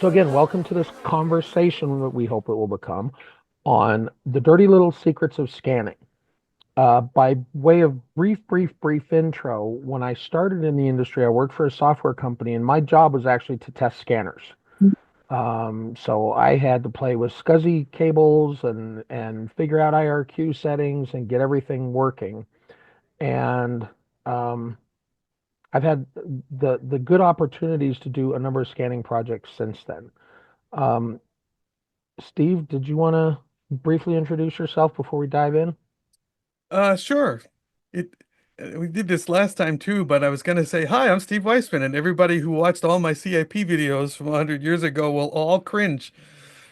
So again, welcome to this conversation that we hope it will become on the dirty little secrets of scanning. By way of brief intro, when I started in the industry, I worked for a software company, and my job was actually to test scanners. So I had to play with SCSI cables and figure out IRQ settings and get everything working. And um, I've had the good opportunities to do a number of scanning projects since then. Um, Steve, did you want to briefly introduce yourself before we dive in? Sure. It We did this last time too, but I was gonna say, hi, I'm Steve Weissman, and everybody who watched all my CIP videos from 100 years ago will all cringe.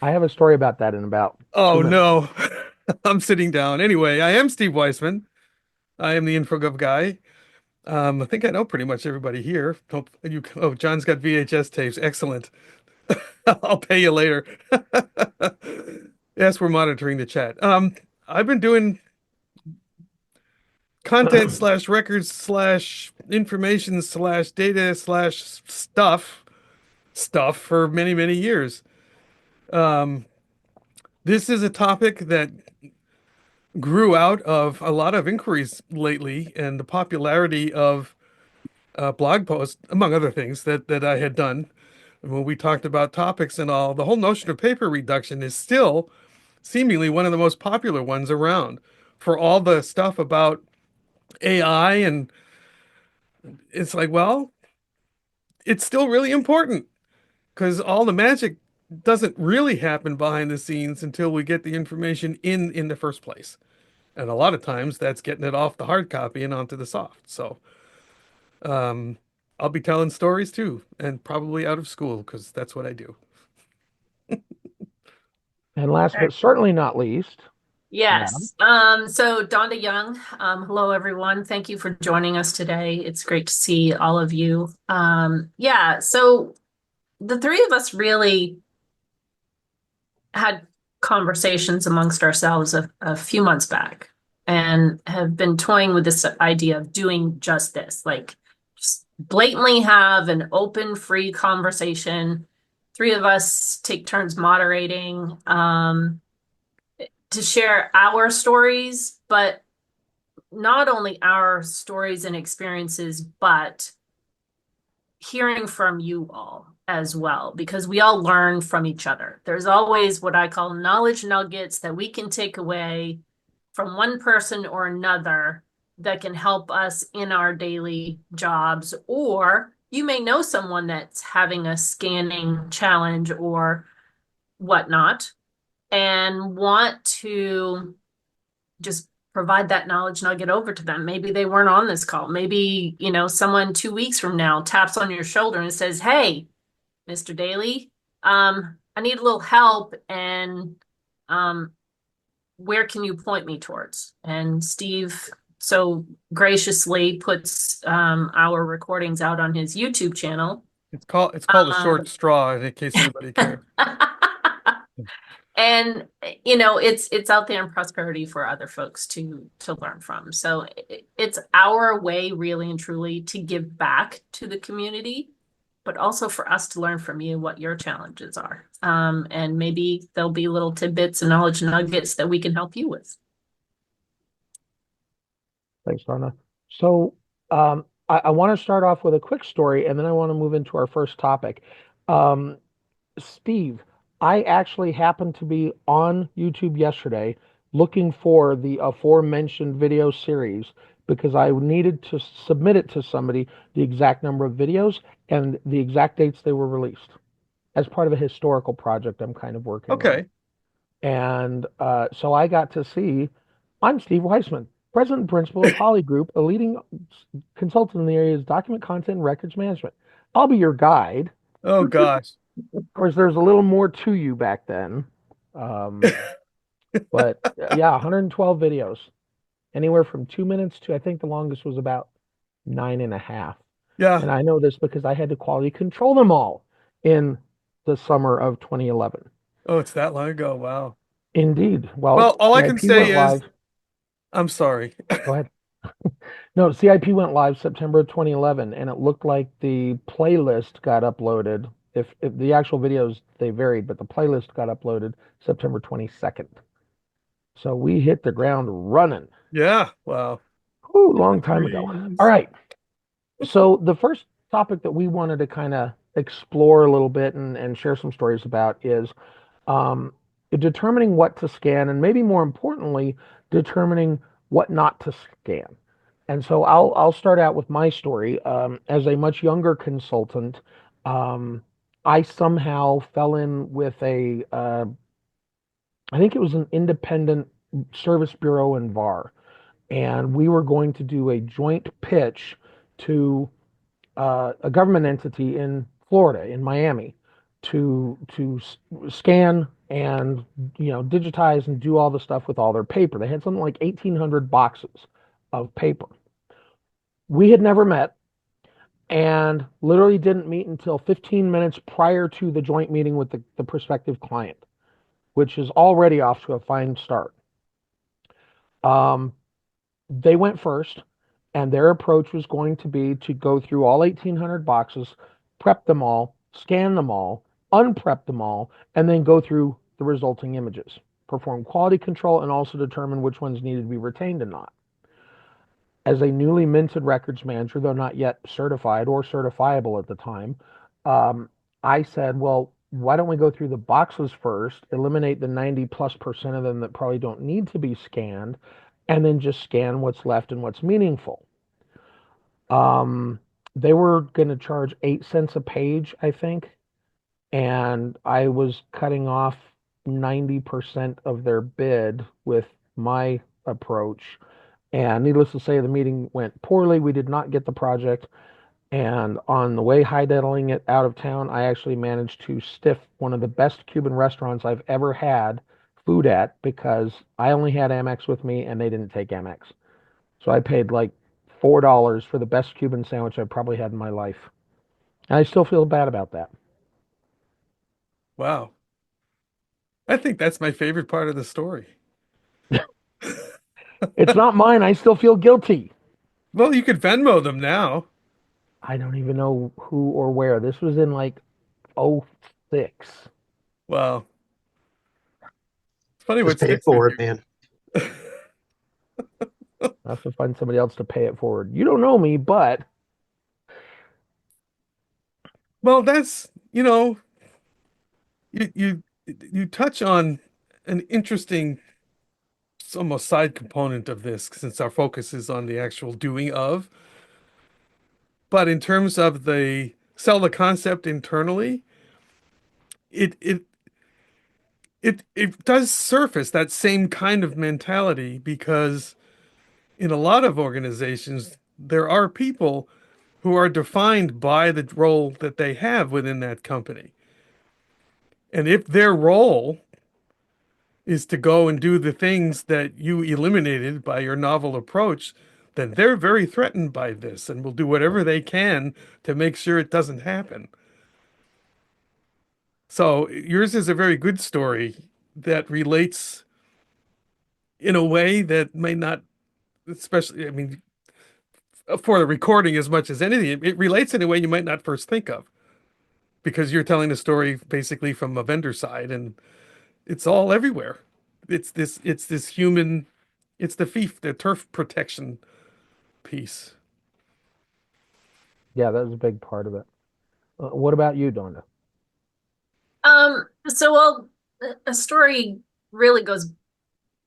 I have a story about that in about two Oh minutes. no. I'm sitting down. Anyway, I am Steve Weissman. I am the InfoGov guy. I think I know pretty much everybody here. John's got VHS tapes. Excellent. I'll pay you later. Yes, we're monitoring the chat. I've been doing content slash records slash information slash data slash stuff for many years. Um, this is a topic that grew out of a lot of inquiries lately and the popularity of blog posts, among other things that I had done when we talked about topics and all. The whole notion of paper reduction is still seemingly one of the most popular ones around for all the stuff about AI, and it's like, well, it's still really important because all the magic doesn't really happen behind the scenes until we get the information in the first place. And a lot of times that's getting it off the hard copy and onto the soft. So um, I'll be telling stories too, and probably out of school because that's what I do. And last but certainly not least, Madam. Yes. So Donda Young, hello everyone. Thank you for joining us today. It's great to see all of you. Yeah, so the three of us really had conversations amongst ourselves a few months back and have been toying with this idea of doing just this, like just blatantly have an open, free conversation. Three of us take turns moderating. To share our stories, but not only our stories and experiences, but hearing from you all as well, because we all learn from each other. There's always what I call knowledge nuggets that we can take away from one person or another that can help us in our daily jobs. Or you may know someone that's having a scanning challenge or whatnot and want to just provide that knowledge and I'll get over to them. Maybe they weren't on this call. Maybe, someone 2 weeks from now taps on your shoulder and says, "Hey, Mr. Daly, I need a little help and um, where can you point me towards?" And Steve so graciously puts our recordings out on his YouTube channel. It's called a Um, short straw, in case anybody cares. and it's out there in prosperity for other folks to learn from. So it's our way really and truly to give back to the community, but also for us to learn from you what your challenges are, and maybe there'll be little tidbits and knowledge nuggets that we can help you with. Thanks, Donna. So I want to start off with a quick story, and then I want to move into our first topic. Um, Steve, I actually happened to be on YouTube yesterday looking for the aforementioned video series because I needed to submit it to somebody, the exact number of videos and the exact dates they were released as part of a historical project I'm kind of working on. Okay. And so I got to see, I'm Steve Weissman, President and Principal of Holly Group, a leading consultant in the areas of document content and records management. I'll be your guide. Oh gosh. Of course, there's a little more to you back then. Um, but yeah, 112 videos, anywhere from 2 minutes to I think the longest was about 9.5. Yeah. And I know this because I had to quality control them all in the summer of 2011. Oh, it's that long ago. Wow. Indeed. Well, Well, all I can CIP say went is live. I'm sorry. Go ahead. No, CIP went live September of 2011, and it looked like the playlist got uploaded If the actual videos, they varied, but the playlist got uploaded September 22nd. So we hit the ground running. Yeah. Wow. Ooh, long time ago. All Memories. right. So the first topic that we wanted to kind of explore a little bit and share some stories about is um, determining what to scan, and maybe more importantly, determining what not to scan. And so I'll start out with my story. As a much younger consultant, um, I somehow fell in with I think it was an independent service bureau in VAR, and we were going to do a joint pitch to a government entity in Florida, in Miami, to scan and digitize and do all the stuff with all their paper. They had something like 1,800 boxes of paper. We had never met and literally didn't meet until 15 minutes prior to the joint meeting with the prospective client, which is already off to a fine start. Um, they went first, and their approach was going to be to go through all 1,800 boxes, prep them all, scan them all, unprep them all, and then go through the resulting images, perform quality control, and also determine which ones needed to be retained and not. As a newly minted records manager, though not yet certified or certifiable at the time, um, I said, well, why don't we go through the boxes first, eliminate the 90+% of them that probably don't need to be scanned, and then just scan what's left and what's meaningful. Um, they were going to charge 8 cents a page, I think, and I was cutting off 90% of their bid with my approach. And needless to say, the meeting went poorly. We did not get the project. And on the way hightailing it out of town, I actually managed to stiff one of the best Cuban restaurants I've ever had food at because I only had Amex with me and they didn't take Amex. So I paid like $4 for the best Cuban sandwich I've probably had in my life. And I still feel bad about that. Wow. I think that's my favorite part of the story. It's not mine. I still feel guilty. Well, you could Venmo them now. I don't even know who or where. This was in like '06. Wow. It's funny Just what pay it sticks with forward, you. man. I have to find somebody else to pay it forward. You don't know me, but Well, that's, you touch on an interesting almost side component of this since our focus is on the actual doing of. But in terms of the sell the concept internally, it it it does surface that same kind of mentality because in a lot of organizations there are people who are defined by the role that they have within that company. And if their role is to go and do the things that you eliminated by your novel approach, then they're very threatened by this and will do whatever they can to make sure it doesn't happen. So yours is a very good story that relates in a way that may not, especially, I mean, for the recording as much as anything, it relates in a way you might not first think of because you're telling the story basically from a vendor side and it's all everywhere. It's this human, it's the turf protection piece. yeah, that was a big part of it. What about you, Donda? So a story really goes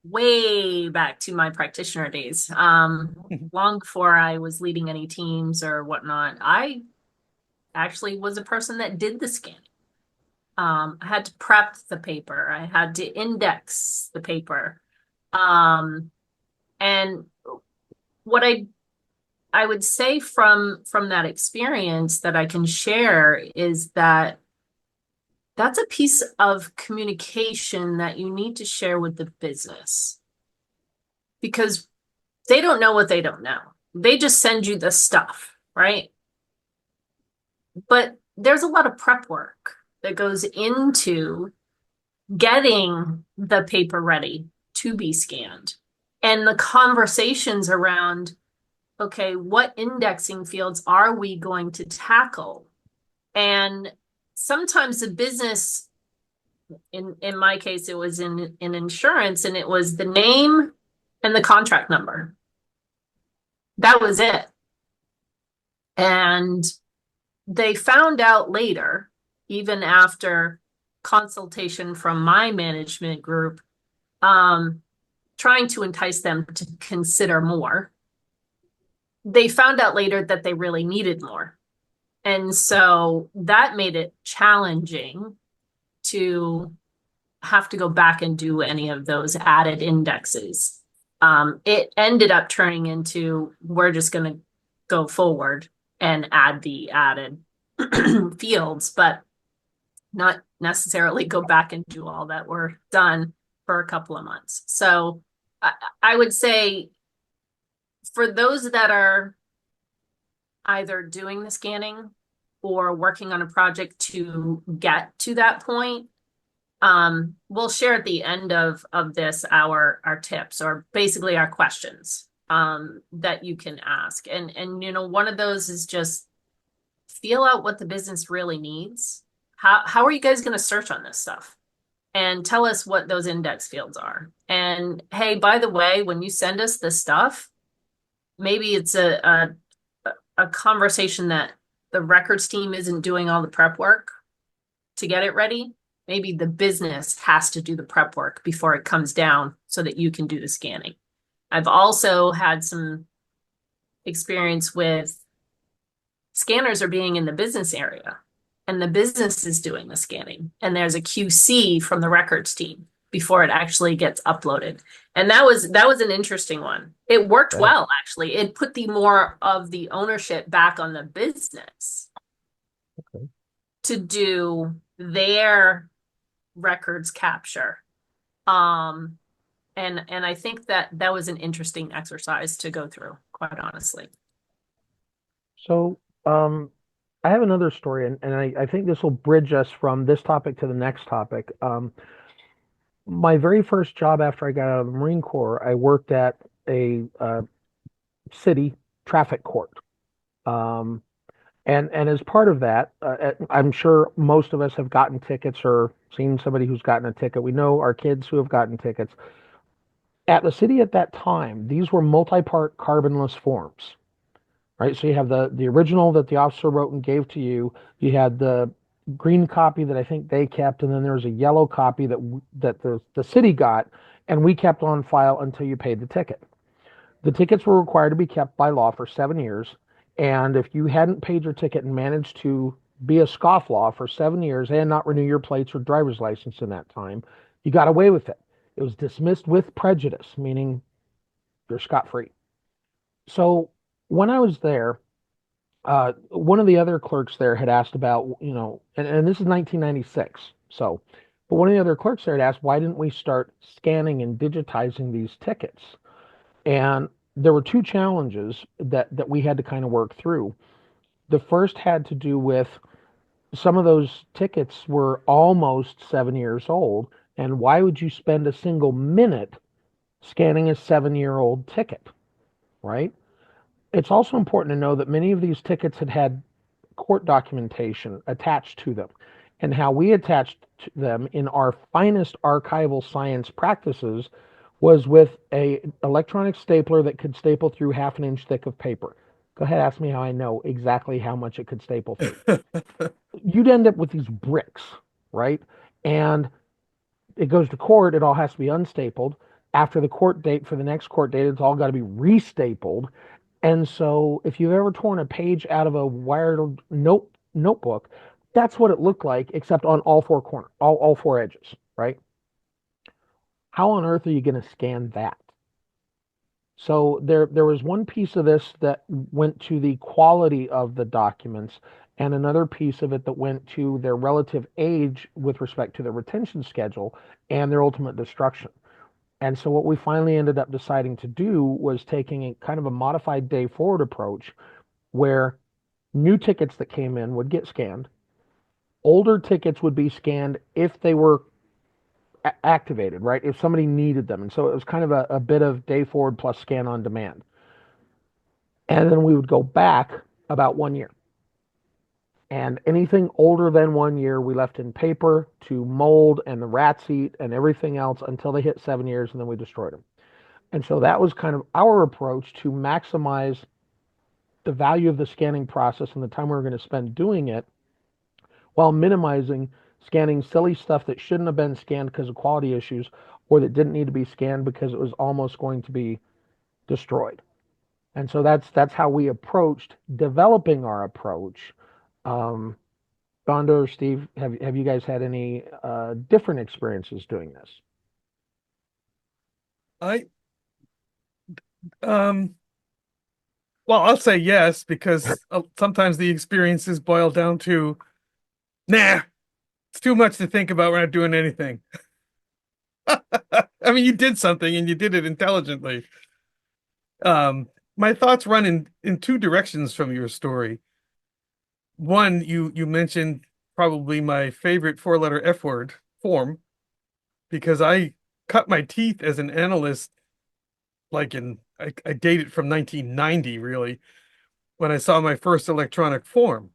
way back to my practitioner days. Long before I was leading any teams or whatnot, I actually was a person that did the scanning. I had to prep the paper. I had to index the paper. And what I would say from that experience that I can share is that that's a piece of communication that you need to share with the business because they don't know what they don't know. They just send you the stuff, right? But there's a lot of prep work that goes into getting the paper ready to be scanned and the conversations around, okay, what indexing fields are we going to tackle? And sometimes the business, in my case, it was in insurance, and it was the name and the contract number. That was it. And they found out later, even after consultation from my management group, trying to entice them to consider more. They found out later that they really needed more. And so that made it challenging to have to go back and do any of those added indexes. It ended up turning into, we're just going to go forward and add the added fields, but not necessarily go back and do all that were done for a couple of months. So I would say for those that are either doing the scanning or working on a project to get to that point, we'll share at the end of this our tips, or basically our questions that you can ask. And one of those is just feel out what the business really needs. How are you guys going to search on this stuff? And tell us what those index fields are. And hey, by the way, when you send us this stuff, maybe it's a conversation that the records team isn't doing all the prep work to get it ready. Maybe the business has to do the prep work before it comes down so that you can do the scanning. I've also had some experience with scanners are being in the business area, and the business is doing the scanning, and there's a QC from the records team before it actually gets uploaded. And that was an interesting one. It worked well, actually. It put the more of the ownership back on the business to do their records capture. And I think that was an interesting exercise to go through, quite honestly. So I have another story, and I think this will bridge us from this topic to the next topic. My very first job after I got out of the Marine Corps, I worked at a city traffic court. And as part of that, I'm sure most of us have gotten tickets or seen somebody who's gotten a ticket. We know our kids who have gotten tickets. At the city at that time, these were multi-part carbonless forms, right? So you have the original that the officer wrote and gave to you. You had the green copy that I think they kept, and then there was a yellow copy that the city got, and we kept on file until you paid the ticket. The tickets were required to be kept by law for 7 years, and if you hadn't paid your ticket and managed to be a scofflaw for 7 years and not renew your plates or driver's license in that time, you got away with it. It was dismissed with prejudice, meaning you're scot-free. So when I was there, one of the other clerks there had asked about, and this is 1996. So, but one of the other clerks there had asked, why didn't we start scanning and digitizing these tickets? And there were two challenges that we had to kind of work through. The first had to do with some of those tickets were almost 7 years old. And why would you spend a single minute scanning a 7-year-old ticket, right? It's also important to know that many of these tickets had court documentation attached to them, and how we attached to them in our finest archival science practices was with a electronic stapler that could staple through 1/2 inch thick of paper. Go ahead, ask me how I know exactly how much it could staple through. You'd end up with these bricks, right? And it goes to court, it all has to be unstapled. After the court date for the next court date, it's all got to be restapled. And so if you've ever torn a page out of a wired notebook, that's what it looked like, except on all four corners, all four edges, right? How on earth are you going to scan that? So there was one piece of this that went to the quality of the documents, and another piece of it that went to their relative age with respect to the retention schedule and their ultimate destruction. And so what we finally ended up deciding to do was taking a kind of a modified day forward approach where new tickets that came in would get scanned. Older tickets would be scanned if they were activated, right? If somebody needed them. And so it was kind of a bit of day forward plus scan on demand. And then we would go back about 1 year. And anything older than 1 year, we left in paper to mold and the rats eat and everything else until they hit 7 years, and then we destroyed them. And so that was kind of our approach to maximize the value of the scanning process and the time we were going to spend doing it while minimizing scanning silly stuff that shouldn't have been scanned because of quality issues or that didn't need to be scanned because it was almost going to be destroyed. And so that's how we approached developing our approach. Um, Donda or Steve, have you guys had any different experiences doing this? I um well, I'll say yes because sometimes the experiences boil down to, nah, it's too much to think about. We're not doing anything. I mean, you did something and you did it intelligently. Um, my thoughts run in two directions from your story. One, you mentioned probably my favorite four-letter F word, form, because I cut my teeth as an analyst, like I date it from 1990, really, when I saw my first electronic form.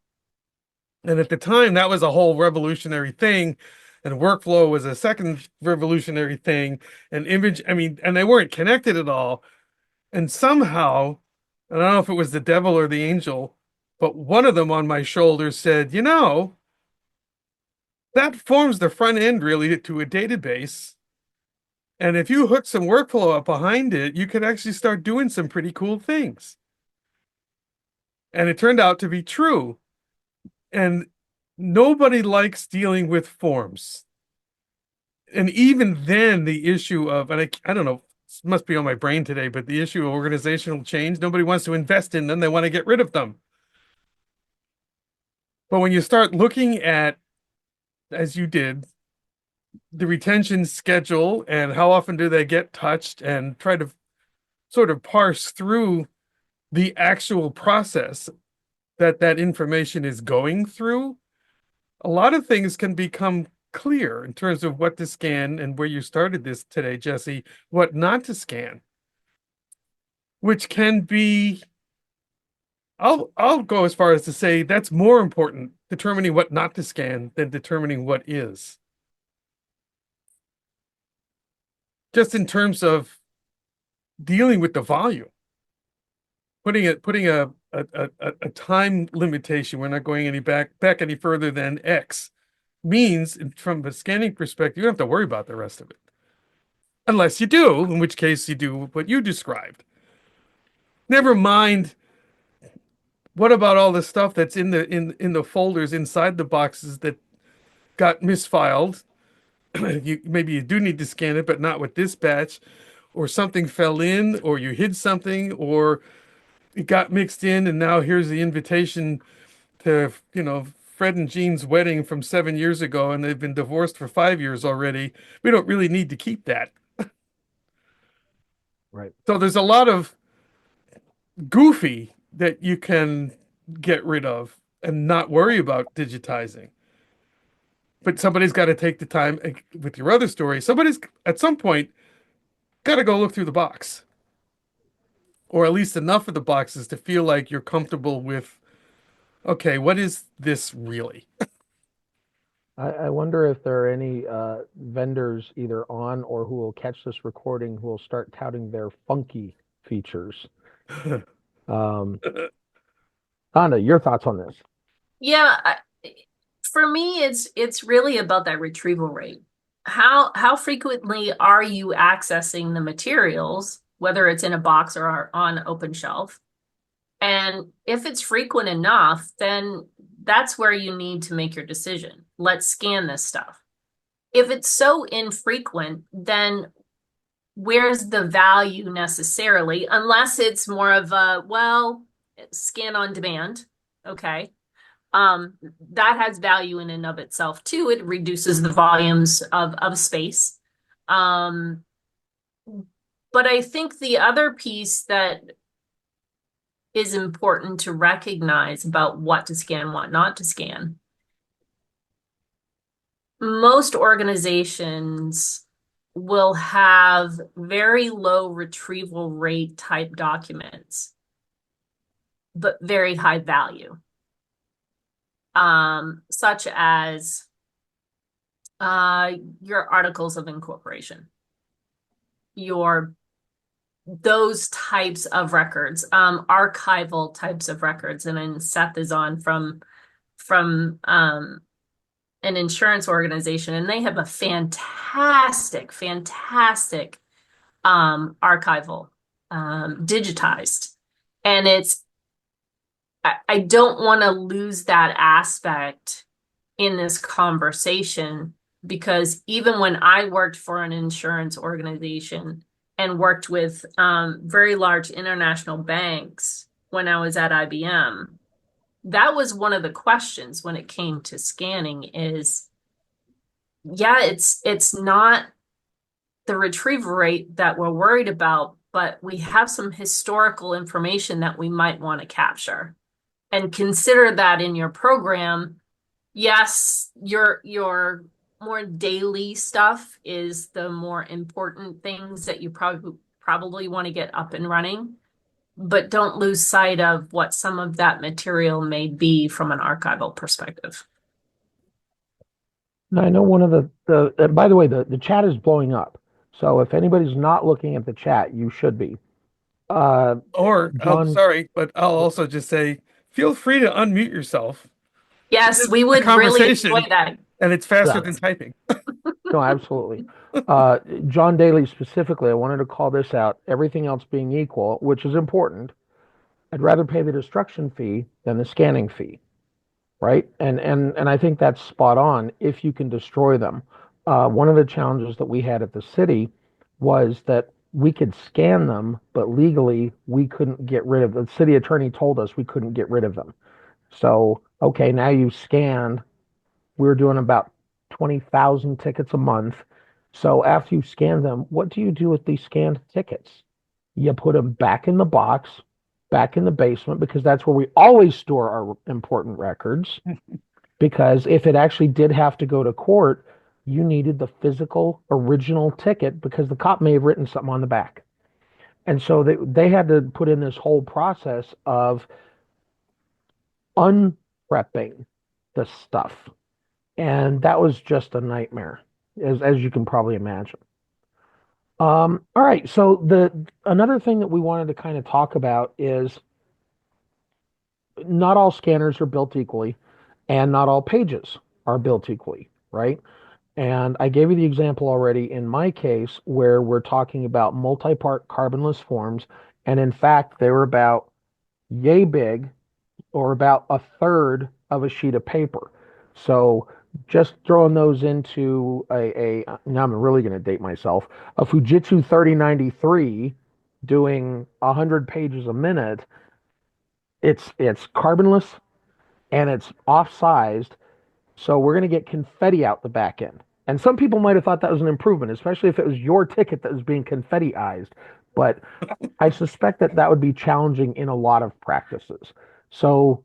And at the time, that was a whole revolutionary thing. And workflow was a second revolutionary thing. And image, I mean, and they weren't connected at all. And somehow, I don't know if it was the devil or the angel, but one of them on my shoulder said, that forms the front end really to a database. And if you hook some workflow up behind it, you can actually start doing some pretty cool things. And it turned out to be true. And nobody likes dealing with forms. And even then, the issue of, and I don't know, this must be on my brain today, but the issue of organizational change, nobody wants to invest in them. They want to get rid of them. But when you start looking at, as you did, the retention schedule and how often do they get touched and try to sort of parse through the actual process that information is going through, a lot of things can become clear in terms of what to scan and where you started this today, Jesse, what not to scan, which can be, I'll go as far as to say that's more important, determining what not to scan than determining what is. Just in terms of dealing with the volume, putting a time limitation, we're not going any back any further than X, means from a scanning perspective, you don't have to worry about the rest of it. Unless you do, in which case you do what you described. Never mind, what about all the stuff that's in the folders inside the boxes that got misfiled? Maybe you do need to scan it, but not with this batch, or something fell in, or you hid something, or it got mixed in, and now here's the invitation to, Fred and Jean's wedding from 7 years ago, and they've been divorced for 5 years already. We don't really need to keep that. Right. So there's a lot of goofy that you can get rid of and not worry about digitizing. But somebody's got to take the time with your other story. Somebody's at some point got to go look through the box, or at least enough of the boxes to feel like you're comfortable with, okay, what is this really? I wonder if there are any vendors either on or who will catch this recording who will start touting their funky features. Um, Anna, your thoughts on this? Yeah, for me, it's really about that retrieval rate. How frequently are you accessing the materials, whether it's in a box or on open shelf? And if it's frequent enough, then that's where you need to make your decision. Let's scan this stuff. If it's so infrequent, then where's the value necessarily? Unless it's more of a, well, scan on demand. Okay. That has value in and of itself too. It reduces the volumes of space. Um, but I think the other piece that is important to recognize about what to scan, what not to scan. Most organizations will have very low retrieval rate type documents, but very high value. such as your articles of incorporation, your those types of records, archival types of records. And then Seth is on from an insurance organization, and they have a fantastic, fantastic archival, digitized. And I don't want to lose that aspect in this conversation, because even when I worked for an insurance organization and worked with very large international banks when I was at IBM, that was one of the questions when it came to scanning is, yeah, it's not the retrieval rate that we're worried about, but we have some historical information that we might want to capture and consider that in your program. Yes, your more daily stuff is the more important things that you probably want to get up and running, but don't lose sight of what some of that material may be from an archival perspective. Now, I know one of by the way, the chat is blowing up. So if anybody's not looking at the chat, you should be. Or, I'm John, sorry, but I'll also just say, feel free to unmute yourself. Yes, we A would really enjoy conversation, that. and it's faster yeah, than typing. no, absolutely. John Daly specifically, I wanted to call this out. Everything else being equal, which is important, I'd rather pay the destruction fee than the scanning fee, right? And I think that's spot on if you can destroy them. One of the challenges that we had at the city was that we could scan them, but legally we couldn't get rid of them. The city attorney told us we couldn't get rid of them. So, okay, now you've scanned. We're doing about 20,000 tickets a month. So after you scan them, what do you do with these scanned tickets? You put them back in the box, back in the basement, because that's where we always store our important records. Because if it actually did have to go to court, you needed the physical original ticket because the cop may have written something on the back. And so they had to put in this whole process of unprepping the stuff. And that was just a nightmare, as you can probably imagine. All right, so the another thing that we wanted to kind of talk about is not all scanners are built equally, and not all pages are built equally, right? And I gave you the example already in my case where we're talking about multi-part carbonless forms, and in fact, they were about yay big, or about a third of a sheet of paper. So just throwing those into now I'm really going to date myself, a Fujitsu 3093 doing 100 pages a minute. It's carbonless and it's off-sized, so we're going to get confetti out the back end. And some people might have thought that was an improvement, especially if it was your ticket that was being confettiized. But I suspect that that would be challenging in a lot of practices. So,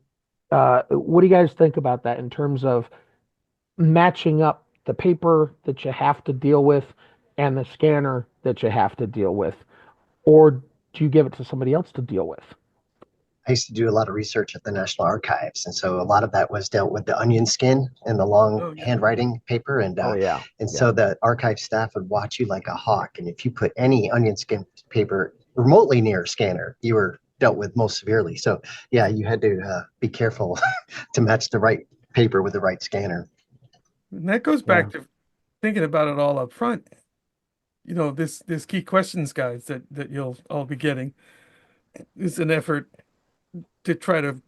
what do you guys think about that in terms of matching up the paper that you have to deal with and the scanner that you have to deal with? Or do you give it to somebody else to deal with? I used to do a lot of research at the National Archives, and so a lot of that was dealt with the onion skin and the long Oh, yeah. handwriting paper, and Oh yeah, so the archive staff would watch you like a hawk, and if you put any onion skin paper remotely near a scanner, you were dealt with most severely. So yeah, you had to be careful to match the right paper with the right scanner. And that goes yeah. back to thinking about it all up front. You know, this key questions guides that you'll all be getting is an effort to try to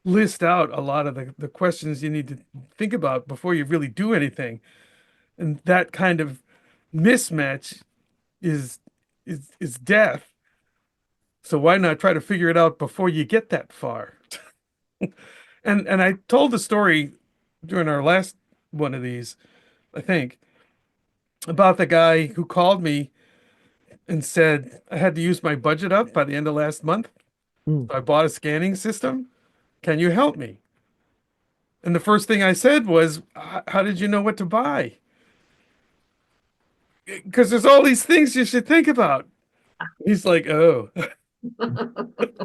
list out a lot of the questions you need to think about before you really do anything. And that kind of mismatch is is death. So why not try to figure it out before you get that far? And I told the story during our last one of these, I think, about the guy who called me and said I had to use my budget up by the end of last month. Mm. So I bought a scanning system. Can you help me? And the first thing I said was, how did you know what to buy? Because there's all these things you should think about. He's like, oh.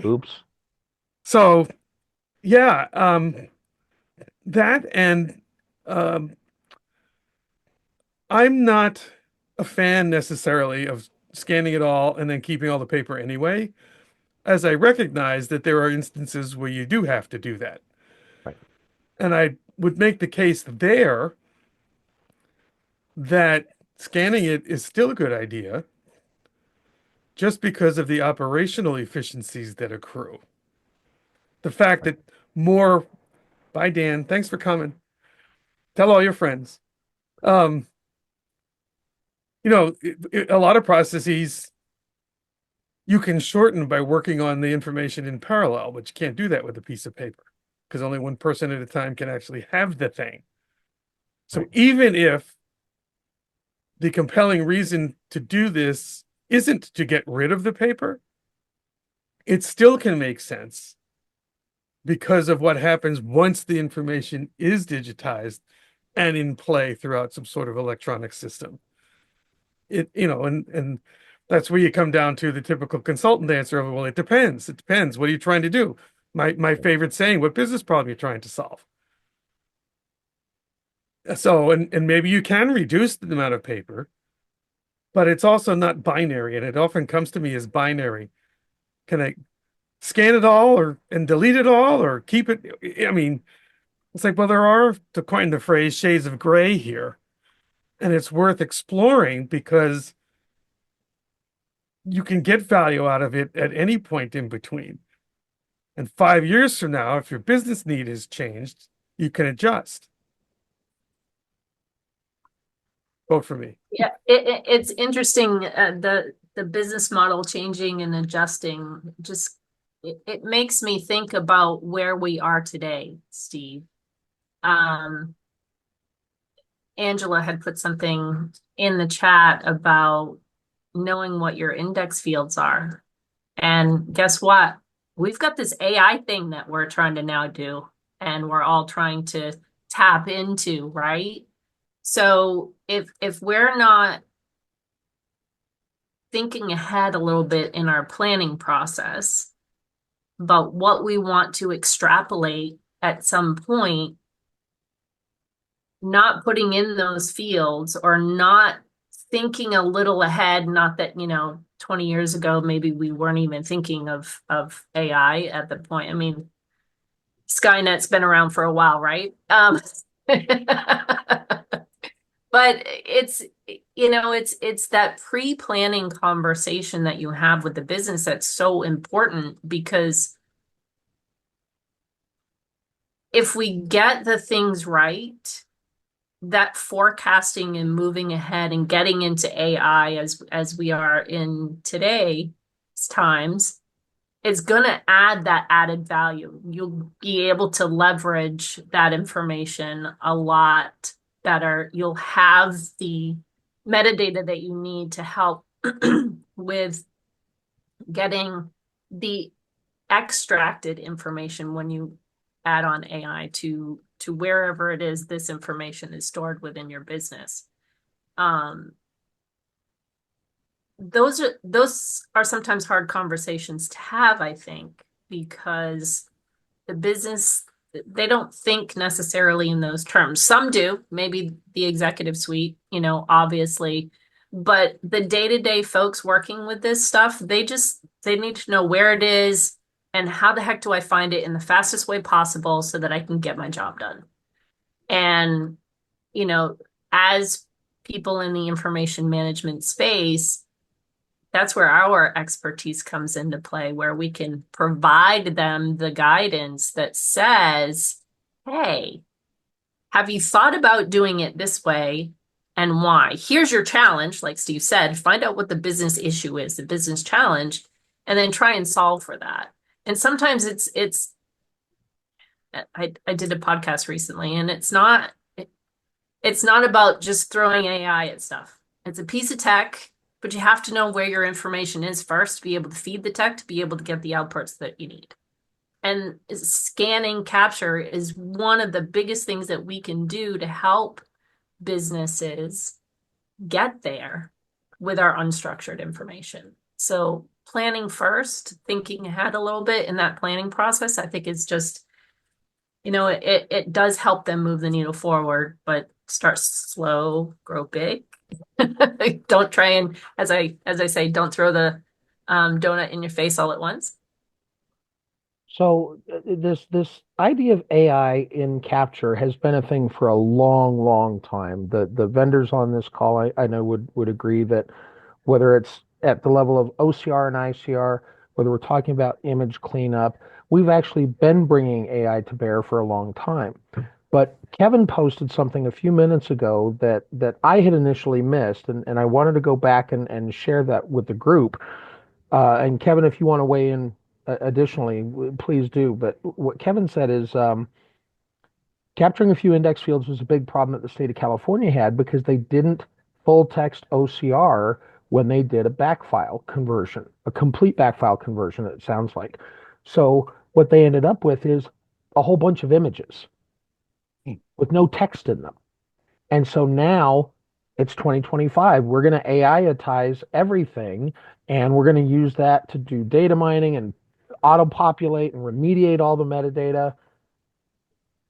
Oops. So yeah, that and um, I'm not a fan necessarily of scanning it all and then keeping all the paper anyway, as I recognize that there are instances where you do have to do that. Right. And I would make the case there that scanning it is still a good idea just because of the operational efficiencies that accrue. The fact that more, bye Dan, thanks for coming. Tell all your friends. Um, a lot of processes you can shorten by working on the information in parallel, but you can't do that with a piece of paper because only one person at a time can actually have the thing. So Right. even if the compelling reason to do this isn't to get rid of the paper, it still can make sense because of what happens once the information is digitized and in play throughout some sort of electronic system. And that's where you come down to the typical consultant answer of, well, it depends. It depends. What are you trying to do? My favorite saying, what business problem are you trying to solve? So, and maybe you can reduce the amount of paper, but it's also not binary. And it often comes to me as binary. Can I scan it all and delete it all or keep it? I mean, it's like, well, there are, to coin the phrase, shades of gray here. And it's worth exploring because you can get value out of it at any point in between. And 5 years from now, if your business need has changed, you can adjust. Vote for me. Yeah, it's interesting, the business model changing and adjusting. Just it makes me think about where we are today, Steve. Angela had put something in the chat about knowing what your index fields are. And guess what? We've got this AI thing that we're trying to now do, and we're all trying to tap into, right? So if we're not thinking ahead a little bit in our planning process about what we want to extrapolate at some point, not putting in those fields or not thinking a little ahead, not that, 20 years ago, maybe we weren't even thinking of AI at the point. I mean, Skynet's been around for a while, right? But it's that pre-planning conversation that you have with the business that's so important, because if we get the things right, that forecasting and moving ahead and getting into AI as we are in today's times is going to add that added value. You'll be able to leverage that information a lot better. You'll have the metadata that you need to help with getting the extracted information when you add on AI to wherever it is this information is stored within your business. Those are sometimes hard conversations to have, I think, because the business, they don't think necessarily in those terms. Some do, maybe the executive suite, obviously, but the day-to-day folks working with this stuff, they need to know where it is and how the heck do I find it in the fastest way possible so that I can get my job done. And, as people in the information management space, that's where our expertise comes into play, where we can provide them the guidance that says, hey, have you thought about doing it this way and why? Here's your challenge, like Steve said, find out what the business issue is, the business challenge, and then try and solve for that. And sometimes I did a podcast recently, and it's not about just throwing AI at stuff. It's a piece of tech, but you have to know where your information is first to be able to feed the tech, to be able to get the outputs that you need. And scanning capture is one of the biggest things that we can do to help businesses get there with our unstructured information. So planning first, thinking ahead a little bit in that planning process, I think it does help them move the needle forward, but start slow, grow big. Don't try and, as I say, don't throw the donut in your face all at once. So this idea of AI in capture has been a thing for a long, long time. The vendors on this call, I know would agree that whether it's at the level of OCR and ICR, whether we're talking about image cleanup, we've actually been bringing AI to bear for a long time. But Kevin posted something a few minutes ago that I had initially missed, and I wanted to go back and share that with the group. And Kevin, if you want to weigh in additionally, please do. But what Kevin said is capturing a few index fields was a big problem that the state of California had because they didn't full text OCR when they did a backfile conversion, a complete backfile conversion, it sounds like. So what they ended up with is a whole bunch of images with no text in them. And so now it's 2025. We're going to AI-itize everything, and we're going to use that to do data mining and auto-populate and remediate all the metadata,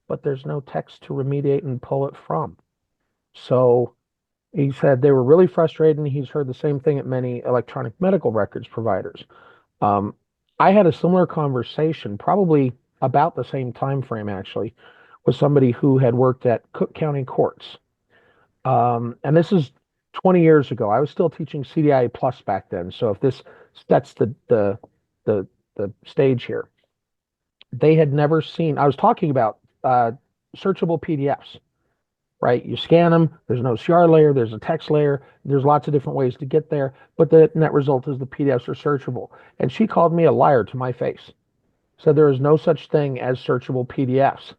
but there's no text to remediate and pull it from. So he said they were really frustrated, and he's heard the same thing at many electronic medical records providers. Um, I had a similar conversation, probably about the same time frame actually, with somebody who had worked at Cook County courts. And this is 20 years ago. I was still teaching CDI plus back then. So if this sets the the stage here, they had never seen. I was talking about searchable PDFs, right? You scan them. There's an OCR layer. There's a text layer. There's lots of different ways to get there. But the net result is the PDFs are searchable. And she called me a liar to my face. Said there is no such thing as searchable PDFs.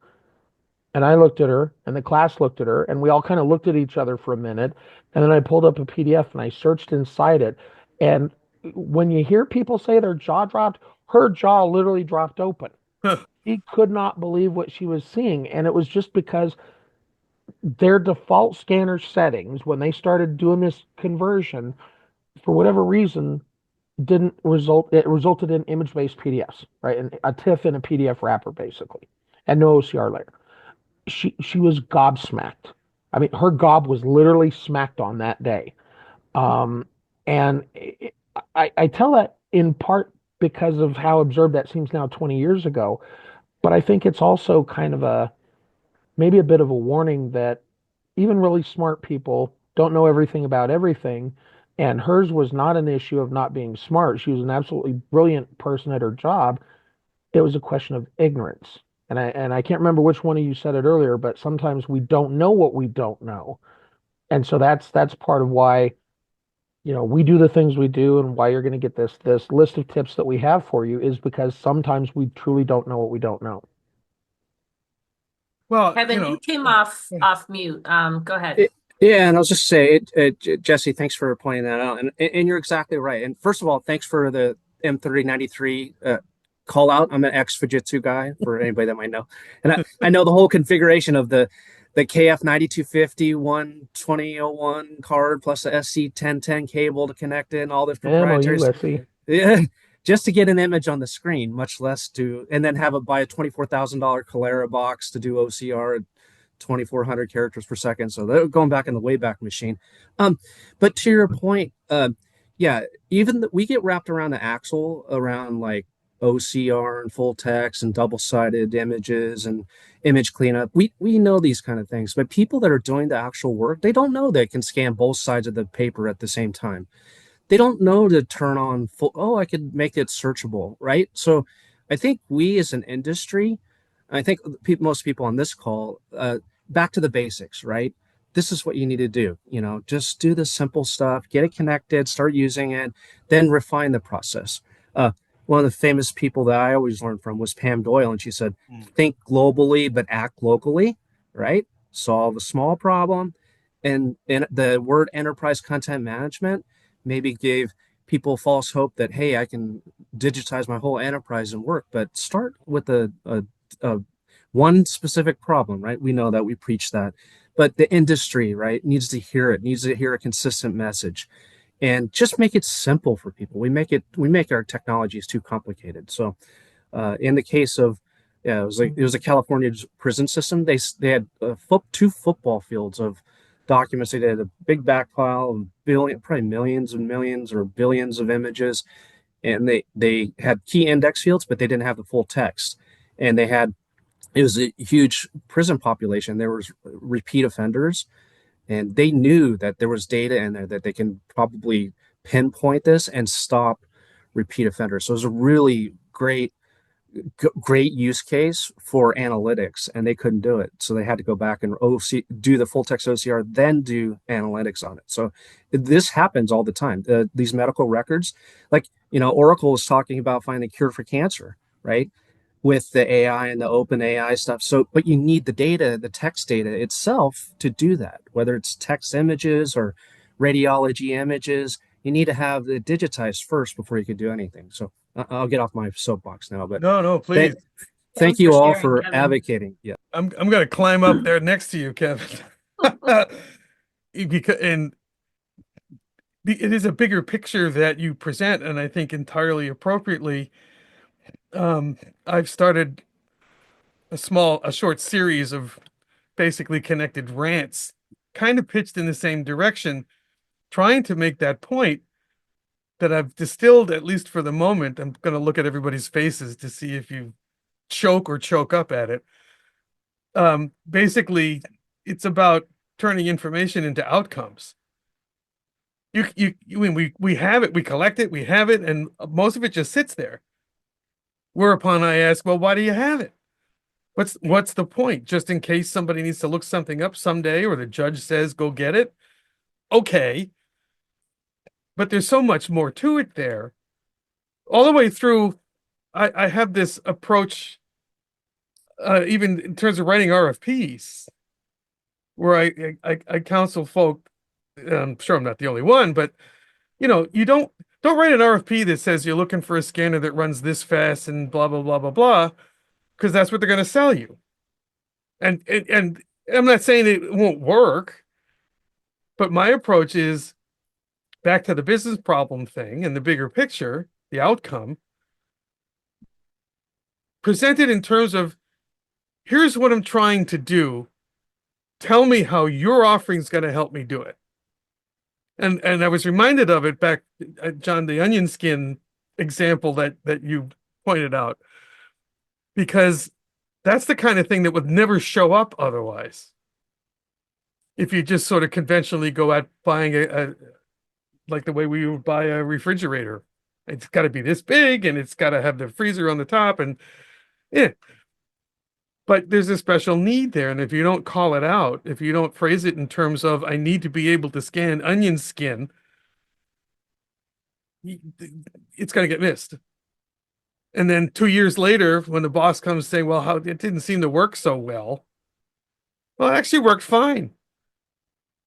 And I looked at her, and the class looked at her, and we all kind of looked at each other for a minute. And then I pulled up a PDF and I searched inside it. And when you hear people say their jaw dropped, her jaw literally dropped open. She could not believe what she was seeing. And it was just because their default scanner settings, when they started doing this conversion, for whatever reason, didn't result, it resulted in image-based PDFs, right? And a TIFF in a PDF wrapper, basically, and no OCR layer. She was gobsmacked. I mean, her gob was literally smacked on that day. Um, and I tell that in part because of how absurd that seems now 20 years ago, but I think it's also kind of maybe a bit of a warning that even really smart people don't know everything about everything. And hers was not an issue of not being smart. She was an absolutely brilliant person at her job. It was a question of ignorance. And I can't remember which one of you said it earlier, but sometimes we don't know what we don't know. And so that's part of why, we do the things we do and why you're going to get this list of tips that we have for you is because sometimes we truly don't know what we don't know. Well, Kevin, you came off mute. Go ahead. Yeah, and I'll just say, Jesse, thanks for pointing that out, and you're exactly right. And first of all, thanks for the M3093 call out. I'm an ex-Fujitsu guy for anybody that might know, and I know the whole configuration of the KF9250 12001 card plus the SC1010 cable to connect it and all this proprietary stuff. Yeah, just to get an image on the screen, much less and then have it buy a $24,000 Calera box to do OCR at 2,400 characters per second. So they're going back in the Wayback Machine. But to your point, yeah, even we get wrapped around the axle around like OCR and full text and double-sided images and image cleanup. We know these kind of things, but people that are doing the actual work, they don't know they can scan both sides of the paper at the same time. They don't know to turn on I could make it searchable, right? So I think we as an industry, I think most people on this call, back to the basics, right? This is what you need to do. Just do the simple stuff, get it connected, start using it, then refine the process. One of the famous people that I always learned from was Pam Doyle, and she said, think globally, but act locally, right? Solve a small problem. And the word enterprise content management maybe gave people false hope that, hey, I can digitize my whole enterprise and work, but start with a one specific problem, right? We know that, we preach that, but the industry, right, needs to hear a consistent message, and just make it simple for people. We make our technologies too complicated. So in the case of Yeah, it was a California prison system. They had two football fields of documents. They had a big back pile of probably millions and millions or billions of images, and they had key index fields, but they didn't have the full text. And it was a huge prison population. There was repeat offenders, and they knew that there was data in there that they can probably pinpoint this and stop repeat offenders. So it was a really great use case for analytics, and they couldn't do it. So they had to go back and do the full text OCR, then do analytics on it. So this happens all the time. These medical records, like, Oracle was talking about finding a cure for cancer, right? With the AI and the open AI stuff. So, but you need the data, the text data itself to do that, whether it's text images or radiology images. You need to have it digitized first before you can do anything. So I'll get off my soapbox now, but No, please. thank Thanks for you all sharing, for Kevin. advocating. Yeah. I'm gonna climb up there next to you, Kevin. Because it is a bigger picture that you present, and I think entirely appropriately. I've started a short series of basically connected rants, kind of pitched in the same direction, trying to make that point that I've distilled, at least for the moment. I'm going to look at everybody's faces to see if you choke or choke up at it. Basically, it's about turning information into outcomes. We have it, we collect it, we have it, and most of it just sits there. Whereupon I ask, well, why do you have it? What's the point? Just in case somebody needs to look something up someday, or the judge says go get it. Okay, but there's so much more to it there. All the way through, I have this approach, even in terms of writing RFPs, where I counsel folk. I'm sure I'm not the only one, but you don't write an RFP that says you're looking for a scanner that runs this fast and blah blah blah blah blah, because that's what they're going to sell you. And I'm not saying it won't work, but my approach is back to the business problem thing and the bigger picture, the outcome, presented in terms of, here's what I'm trying to do. Tell me how your offering is going to help me do it. And I was reminded of it back at John the onion skin example that you pointed out, because that's the kind of thing that would never show up otherwise. If you just sort of conventionally go out buying like the way we would buy a refrigerator, it's got to be this big and it's got to have the freezer on the top, and yeah. But there's a special need there, and if you don't call it out, if you don't phrase it in terms of I need to be able to scan onion skin, it's going to get missed. And then 2 years later, when the boss comes saying, well, how it didn't seem to work so well. Well, it actually worked fine,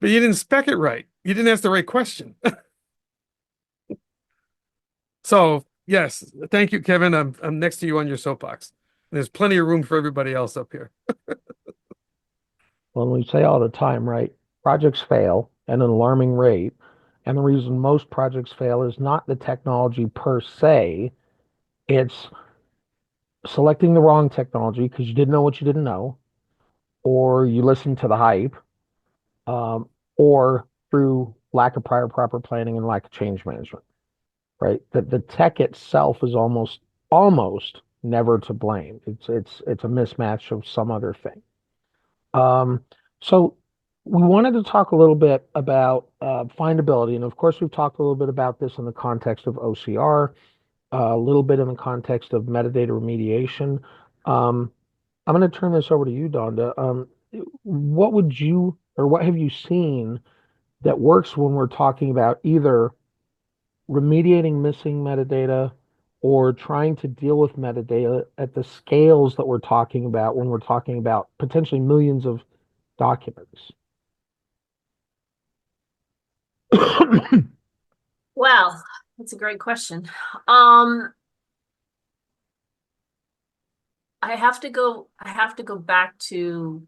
but you didn't spec it right. You didn't ask the right question. So yes, thank you, Kevin. I'm next to you on your soapbox. There's plenty of room for everybody else up here. Well, we say all the time, right? Projects fail at an alarming rate. And the reason most projects fail is not the technology per se, it's selecting the wrong technology because you didn't know what you didn't know, or you listened to the hype, or through lack of prior proper planning and lack of change management, right? The tech itself is almost never to blame. It's a mismatch of some other thing. So we wanted to talk a little bit about findability, and of course we've talked a little bit about this in the context of OCR, a little bit in the context of metadata remediation. I'm going to turn this over to you, Donda. What would you, or what have you seen that works when we're talking about either remediating missing metadata or trying to deal with metadata at the scales that we're talking about when we're talking about potentially millions of documents? Well, that's a great question. I have to go back to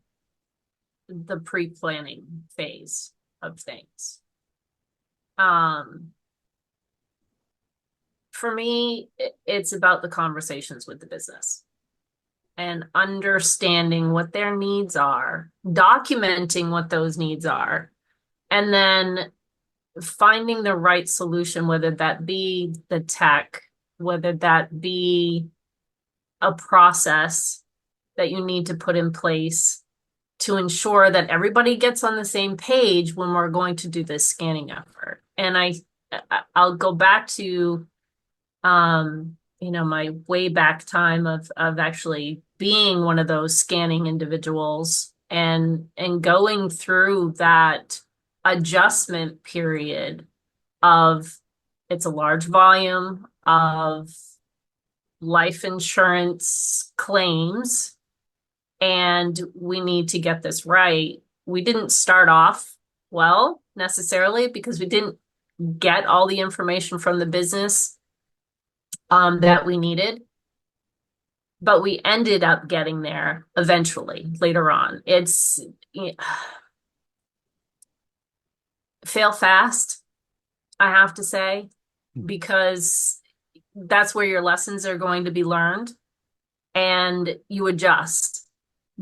the pre-planning phase of things. For me, it's about the conversations with the business. and understanding what their needs are, documenting what those needs are, and then finding the right solution, whether that be the tech, whether that be a process that you need to put in place to ensure that everybody gets on the same page when we're going to do this scanning effort. And I'll go back to my way back time of actually being one of those scanning individuals and going through that adjustment period of it's a large volume of life insurance claims and we need to get this right. We didn't start off well necessarily because we didn't get all the information from the business that we needed, but we ended up getting there eventually later on. It's fail fast, I have to say, because that's where your lessons are going to be learned and you adjust.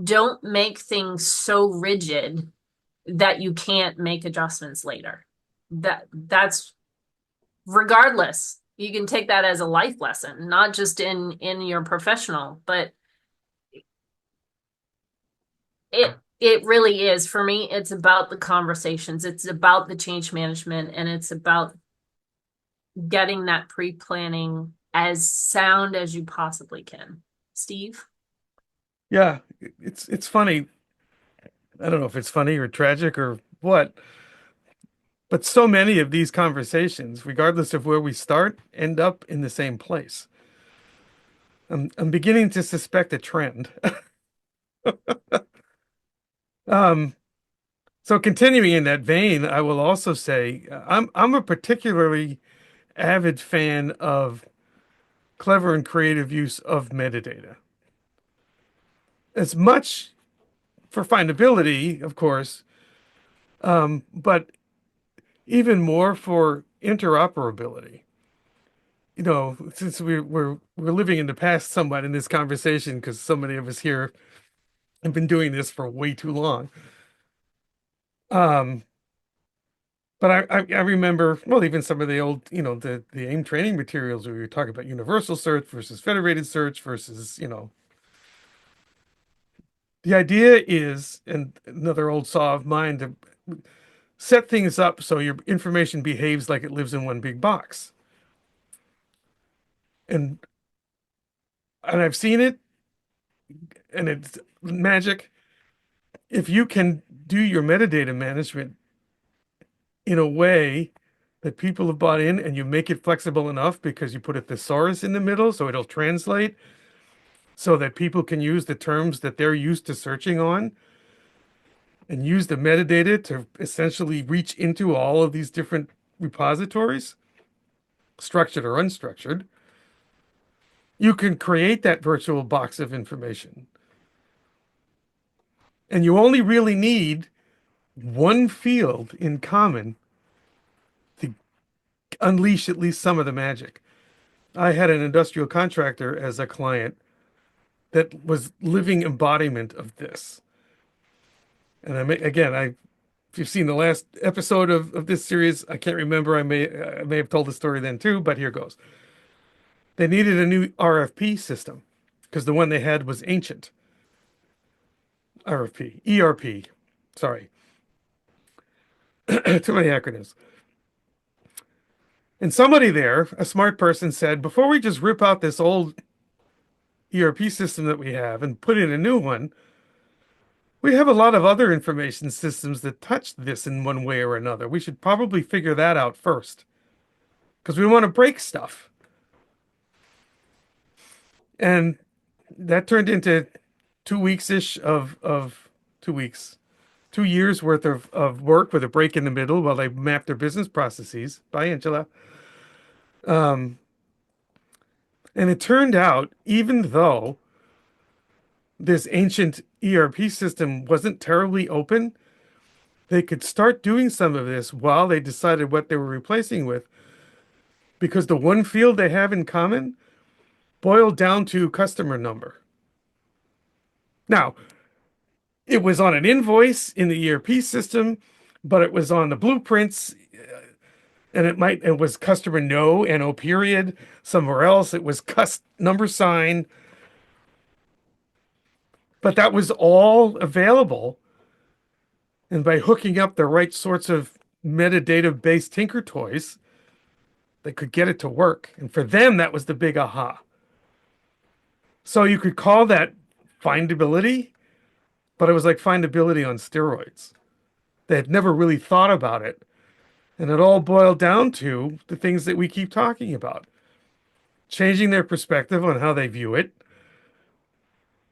Don't make things so rigid that you can't make adjustments later. That's regardless. You can take that as a life lesson, not just in your professional, but it really is. For me, it's about the conversations, it's about the change management, and it's about getting that pre-planning as sound as you possibly can. Steve? Yeah, it's funny. I don't know if it's funny or tragic or what, but so many of these conversations, regardless of where we start, end up in the same place. I'm beginning to suspect a trend. So continuing in that vein, I will also say I'm a particularly avid fan of clever and creative use of metadata. As much for findability, of course, but even more for interoperability. You know, since we're living in the past somewhat in this conversation, because so many of us here have been doing this for way too long. But I remember, well, even some of the old, the AIM training materials where we were talking about universal search versus federated search versus, the idea is, and another old saw of mine, to set things up so your information behaves like it lives in one big box. And I've seen it, and it's magic. If you can do your metadata management in a way that people have bought in and you make it flexible enough because you put a thesaurus in the middle so it'll translate so that people can use the terms that they're used to searching on and use the metadata to essentially reach into all of these different repositories, structured or unstructured, you can create that virtual box of information. And you only really need one field in common to unleash at least some of the magic. I had an industrial contractor as a client that was living embodiment of this. And if you've seen the last episode of this series, I can't remember. I may have told the story then too, but here goes. They needed a new RFP system because the one they had was ancient. ERP. Sorry. Too many acronyms. And somebody there, a smart person, said, before we just rip out this old ERP system that we have and put in a new one, we have a lot of other information systems that touch this in one way or another. We should probably figure that out first because we want to break stuff. And that turned into 2 weeks-ish of 2 weeks, 2 years worth of work with a break in the middle while they mapped their business processes. Bye, Angela. And it turned out, even though this ancient ERP system wasn't terribly open, they could start doing some of this while they decided what they were replacing with, because the one field they have in common boiled down to customer number. Now, it was on an invoice in the ERP system, but it was on the blueprints, and it was customer no period. Somewhere else, it was number sign, but that was all available. And by hooking up the right sorts of metadata-based tinker toys, they could get it to work. And for them, that was the big aha. So you could call that findability, but it was like findability on steroids. They had never really thought about it. And it all boiled down to the things that we keep talking about. Changing their perspective on how they view it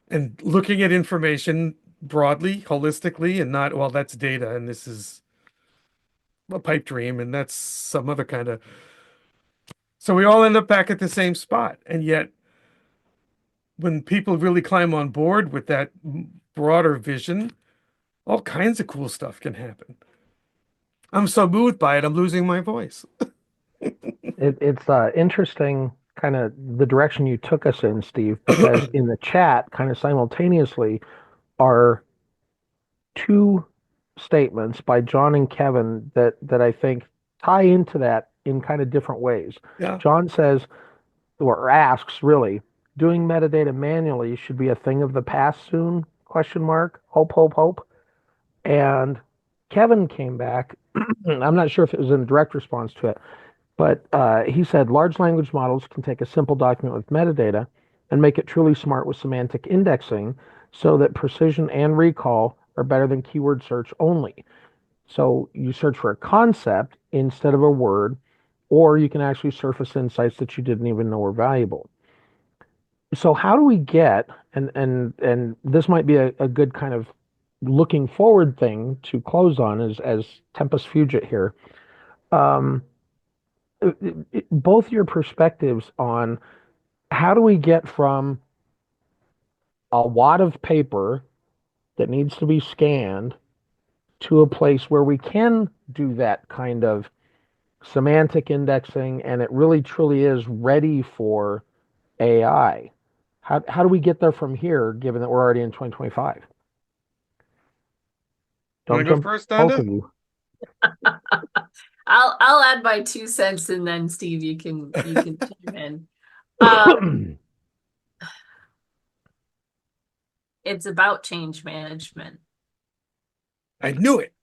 and looking at information broadly, holistically, and not, well, that's data and this is a pipe dream and that's some other kind of. So we all end up back at the same spot. And yet, when people really climb on board with that broader vision, all kinds of cool stuff can happen. I'm so moved by it, I'm losing my voice. It's interesting, kind of the direction you took us in, Steve, because in the chat, kind of simultaneously, are two statements by John and Kevin that I think tie into that in kind of different ways. Yeah. John says, or asks really, doing metadata manually should be a thing of the past soon, question mark, hope, hope, hope. And Kevin came back, I'm not sure if it was in direct response to it, but he said large language models can take a simple document with metadata and make it truly smart with semantic indexing so that precision and recall are better than keyword search only. So you search for a concept instead of a word, or you can actually surface insights that you didn't even know were valuable. So how do we get, and this might be a good kind of looking forward thing to close on as Tempus Fugit here. Both your perspectives on how do we get from a wad of paper that needs to be scanned to a place where we can do that kind of semantic indexing and it really truly is ready for AI. How do we get there from here, given that we're already in 2025? Want Don't to go jump, first, both of Donda? you. I'll add my 2 cents and then Steve, you can chime in. Um, it's about change management. I knew it.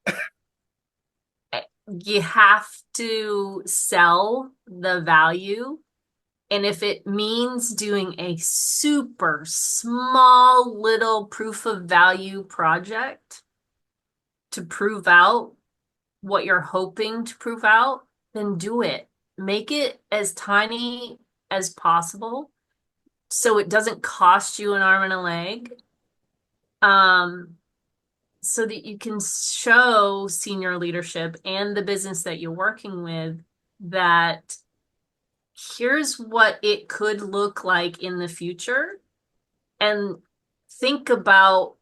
You have to sell the value. And if it means doing a super small little proof of value project to prove out what you're hoping to prove out, then do it. Make it as tiny as possible so it doesn't cost you an arm and a leg. So that you can show senior leadership and the business that you're working with that here's what it could look like in the future, and think about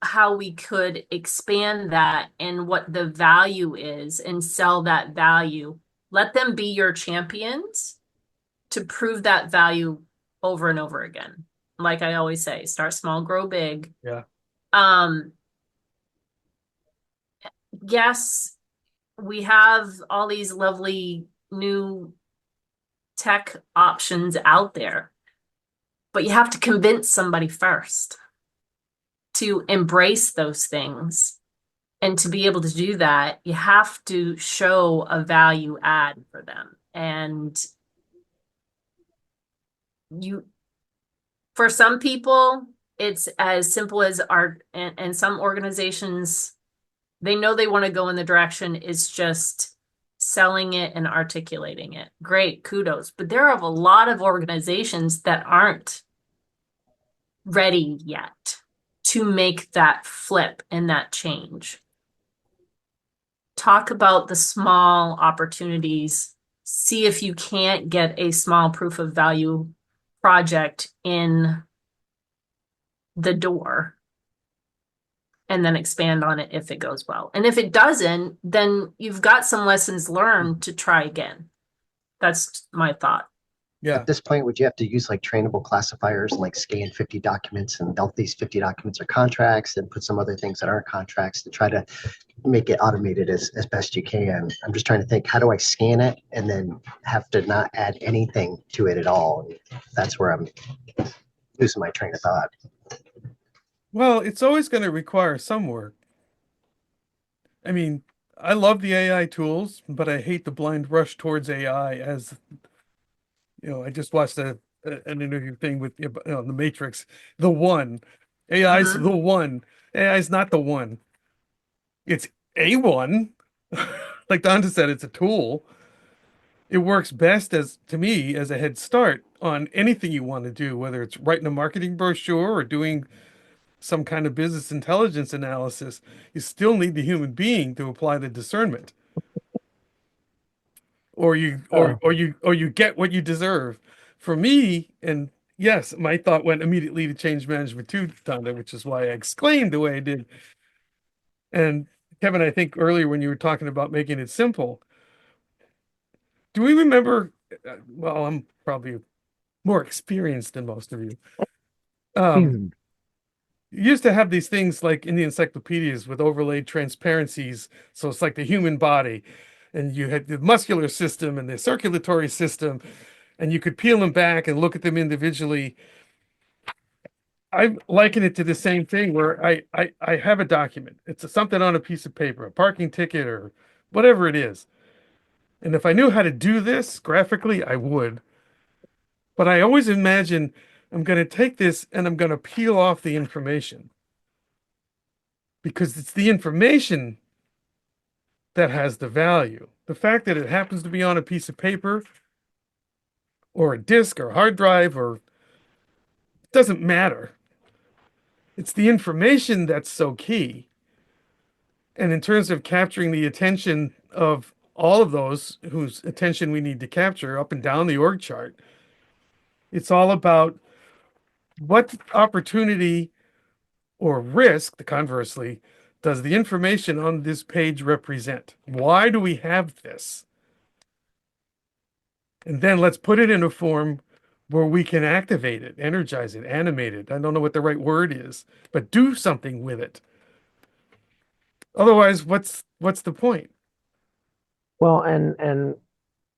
how we could expand that and what the value is and sell that value. Let them be your champions to prove that value over and over again. Like I always say, start small, grow big. Yeah. Yes, we have all these lovely new tech options out there, but you have to convince somebody first to embrace those things. And to be able to do that, you have to show a value add for them. And for some people, it's as simple as and some organizations, they know they want to go in the direction, it's just selling it and articulating it. Great, kudos. But there are a lot of organizations that aren't ready yet to make that flip and that change. Talk about the small opportunities. See if you can't get a small proof of value project in the door, and then expand on it if it goes well. And if it doesn't, then you've got some lessons learned to try again. That's my thought. Yeah. At this point, would you have to use like trainable classifiers and like scan 50 documents and all these 50 documents are contracts and put some other things that aren't contracts to try to make it automated as best you can? I'm just trying to think, how do I scan it and then have to not add anything to it at all? And that's where I'm losing my train of thought. Well, it's always going to require some work. I mean, I love the AI tools, but I hate the blind rush towards AI. As I just watched an interview thing with the Matrix, the one. AI's Mhm. the one. AI's not the one. It's a one. Like Donda said, it's a tool. It works best to me as a head start on anything you want to do, whether it's writing a marketing brochure or doing some kind of business intelligence analysis. You still need the human being to apply the discernment, or you get what you deserve. For me, and yes, my thought went immediately to change management too, Donda, which is why I exclaimed the way I did. And Kevin, I think earlier when you were talking about making it simple, do we remember? Well, I'm probably more experienced than most of you. Um, Seasoned. you used to have these things like in the encyclopedias with overlaid transparencies. So it's like the human body, and you had the muscular system and the circulatory system, and you could peel them back and look at them individually. I liken it to the same thing where I have a document. It's something on a piece of paper, a parking ticket or whatever it is. And if I knew how to do this graphically, I would. But I always imagine I'm going to take this and I'm going to peel off the information because it's the information that has the value. The fact that it happens to be on a piece of paper or a disk or hard drive or doesn't matter. It's the information that's so key. And in terms of capturing the attention of all of those whose attention we need to capture up and down the org chart, it's all about what opportunity or risk, the conversely, does the information on this page represent? Why do we have this? And then let's put it in a form where we can activate it, energize it, animate it. I don't know what the right word is, but do something with it. Otherwise, what's the point? Well, and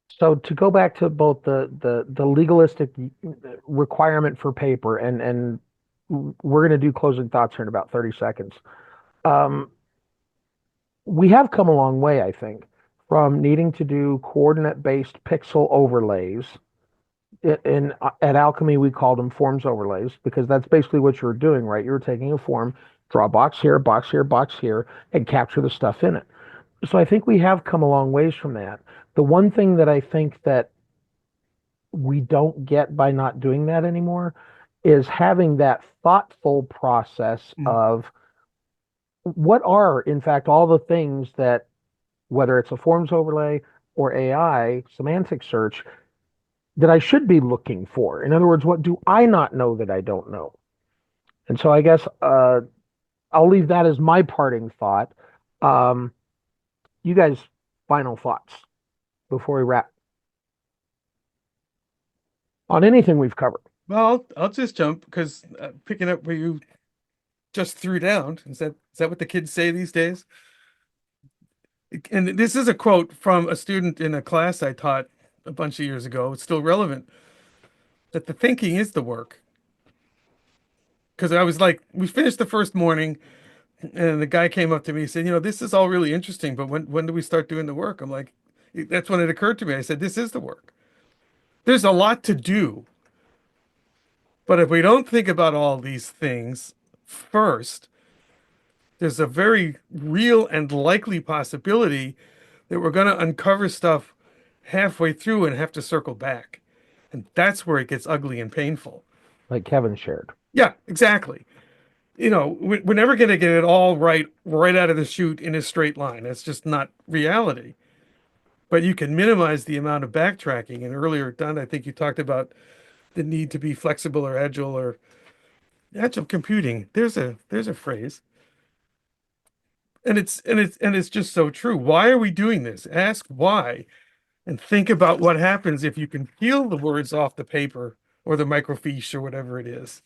so to go back to both the legalistic requirement for paper and we're going to do closing thoughts here in about 30 seconds. Um, we have come a long way, I think, from needing to do coordinate-based pixel overlays. At Alchemy, we called them forms overlays because that's basically what you're doing, right? You're taking a form, draw a box here, box here, box here, and capture the stuff in it. So I think we have come a long ways from that. The one thing that I think that we don't get by not doing that anymore is having that thoughtful process of what are, in fact, all the things that, whether it's a forms overlay or AI, semantic search, that I should be looking for. In other words, what do I not know that I don't know? And so I guess I'll leave that as my parting thought. Um, you guys, final thoughts before we wrap on anything we've covered. Well, I'll just jump because picking up where you just threw down, is that what the kids say these days? And this is a quote from a student in a class I taught a bunch of years ago. It's still relevant that the thinking is the work. Because I was like, we finished the first morning, and the guy came up to me and said, this is all really interesting, but when do we start doing the work? I'm like, that's when it occurred to me. I said, this is the work. There's a lot to do. But if we don't think about all these things first, there's a very real and likely possibility that we're going to uncover stuff halfway through and have to circle back. And that's where it gets ugly and painful. Like Kevin shared. Yeah, exactly. We're never going to get it all right out of the chute in a straight line. That's just not reality. But you can minimize the amount of backtracking. And earlier, Don, I think you talked about the need to be flexible or agile computing. There's a phrase. And it's just so true. Why are we doing this? Ask why. and think about what happens if you can peel the words off the paper or the microfiche or whatever it is.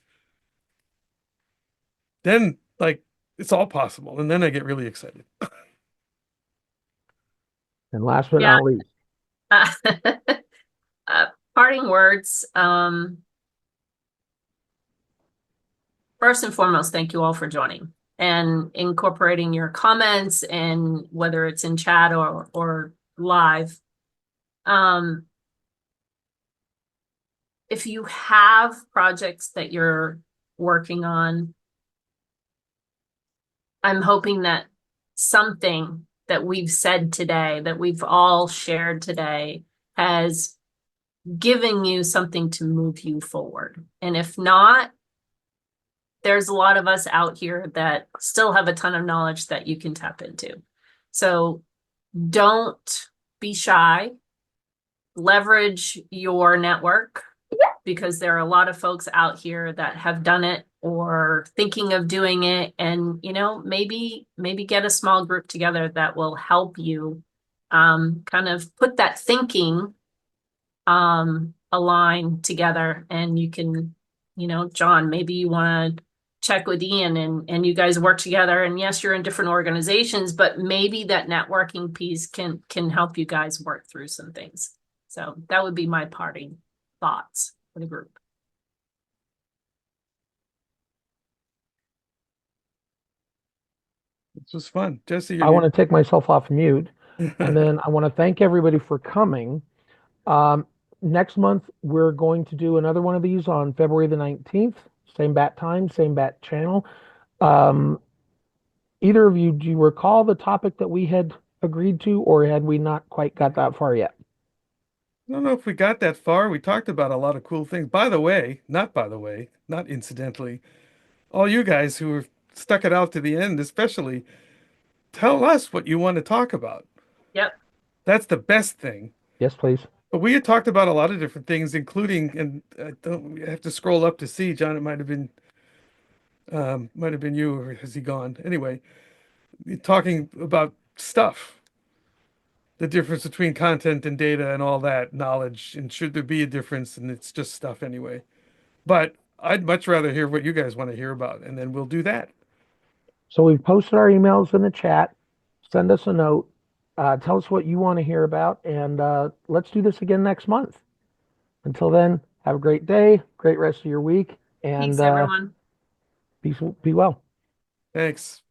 Then, like, it's all possible. And then I get really excited. And last but Yeah. not least, Parting words. First and foremost, thank you all for joining and incorporating your comments, and whether it's in chat or live. If you have projects that you're working on, I'm hoping that something that we've said today, that we've all shared today, has given you something to move you forward. And if not, there's a lot of us out here that still have a ton of knowledge that you can tap into. So don't be shy. Leverage your network, because there are a lot of folks out here that have done it or thinking of doing it. And, you know, maybe get a small group together that will help you kind of put that thinking align together. And you can, you know, John, maybe you want to check with Ian and you guys work together. And yes, you're in different organizations, but maybe that networking piece can help you guys work through some things. So that would be my parting thoughts for the group. This was fun. Jesse, I want to take myself off mute, and then I want to thank everybody for coming. Next month, we're going to do another one of these on February the 19th. Same bat time, same bat channel. Either of you, do you recall the topic that we had agreed to, or had we not quite got that far yet? I don't know if we got that far. We talked about a lot of cool things. By the way, not incidentally, all you guys who have stuck it out to the end, especially, tell us what you want to talk about. Yep. That's the best thing. Yes, please. But we had talked about a lot of different things, including, and I have to scroll up to see, John, it might have been you, or has he gone? Anyway, talking about stuff, the difference between content and data and all that knowledge, and should there be a difference, and it's just stuff anyway. But I'd much rather hear what you guys want to hear about, and then we'll do that. So we've posted our emails in the chat. Send us a note. Tell us what you want to hear about, and let's do this again next month. Until then, have a great day, great rest of your week, and Peace, everyone. Be well. Thanks.